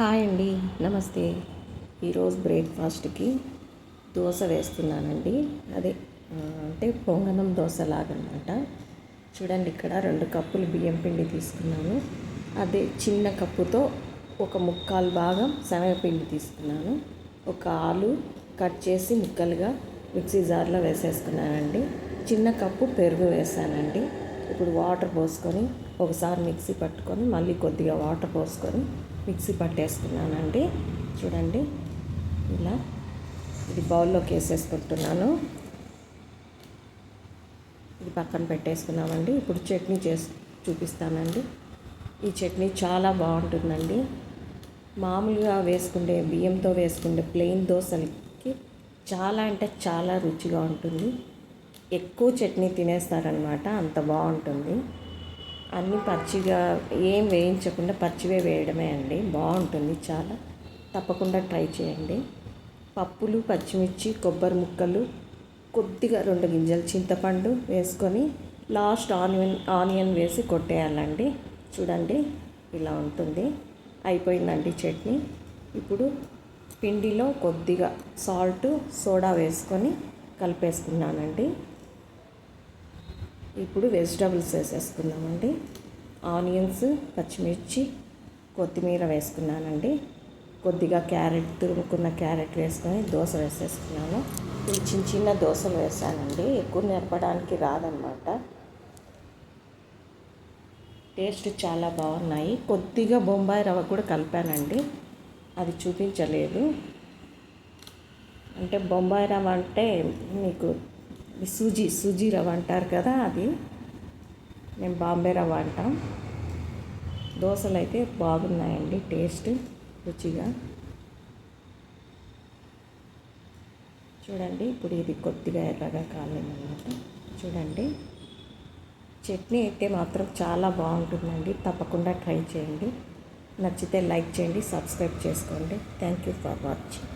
Hi అండి, నమస్తే. ఈరోజు బ్రేక్ఫాస్ట్కి దోశ వేస్తున్నానండి. అదే అంటే పొంగనం దోశలాగనమాట. చూడండి, ఇక్కడ 2 కప్పులు బియ్యం పిండి తీసుకున్నాను. అదే చిన్న కప్పుతో ఒక ముక్కాలు భాగం శనగపిండి తీసుకున్నాను. ఒక ఆలు కట్ చేసి ముక్కలుగా మిక్సీ జార్లో వేసేసుకున్నానండి. చిన్న కప్పు పెరుగు వేసానండి. ఇప్పుడు వాటర్ పోసుకొని ఒకసారి మిక్సీ పట్టుకొని మళ్ళీ కొద్దిగా వాటర్ పోసుకొని మిక్సీ పట్టేసుకున్నానండి. చూడండి, ఇలా ఇది బౌల్లోకి వేసేసుకుంటున్నాను. ఇది పక్కన పెట్టేసుకున్నామండి. ఇప్పుడు చట్నీ చేసి చూపిస్తానండి. ఈ చట్నీ చాలా బాగుంటుందండి. మామూలుగా వేసుకుంటే బియ్యంతో వేసుకుంటే ప్లెయిన్ దోశలకి చాలా అంటే చాలా రుచిగా ఉంటుంది. ఎక్కువ చట్నీ తినేస్తారనమాట, అంత బాగుంటుంది. అన్నీ పచ్చిగా ఏం వేయించకుండా పచ్చివే వేయడమే అండి. బాగుంటుంది చాలా. తప్పకుండా ట్రై చేయండి. పప్పులు, పచ్చిమిర్చి, కొబ్బరి ముక్కలు, కొద్దిగా 2 గింజలు చింతపండు వేసుకొని లాస్ట్ ఆనియన్ వేసి కొట్టేయాలండి. చూడండి, ఇలా ఉంటుంది. అయిపోయిందండి చట్నీ. ఇప్పుడు పిండిలో కొద్దిగా సాల్ట్, సోడా వేసుకొని కలిపేసుకున్నానండి. ఇప్పుడు వెజిటబుల్స్ వేసేసుకుందామండి. ఆనియన్స్, పచ్చిమిర్చి, కొత్తిమీర వేసుకున్నానండి. కొద్దిగా తురుముకున్న క్యారెట్ వేసుకొని దోశ వేసేసుకున్నాను. ఇది చిన్న దోశలు వేసానండి, ఎక్కువ నింపడానికి రాదనమాట. టేస్ట్ చాలా బాగున్నాయి. కొద్దిగా బొంబాయి రవ్వ కూడా కలిపానండి, అది చూపించలేదు. అంటే బొంబాయి రవ్వ అంటే మీకు సూజీ రవ్వ అంటారు కదా, అది మేము బాంబే రవ్వ అంటాం. దోశలు అయితే బాగున్నాయండి, టేస్ట్ రుచిగా. చూడండి, ఇప్పుడు ఇది కొద్దిగా ఎర్రగా కాలేదన్నమాట. చూడండి, చట్నీ అయితే మాత్రం చాలా బాగుంటుందండి. తప్పకుండా ట్రై చేయండి. నచ్చితే లైక్ చేయండి, సబ్స్క్రైబ్ చేసుకోండి. Thank you for watching.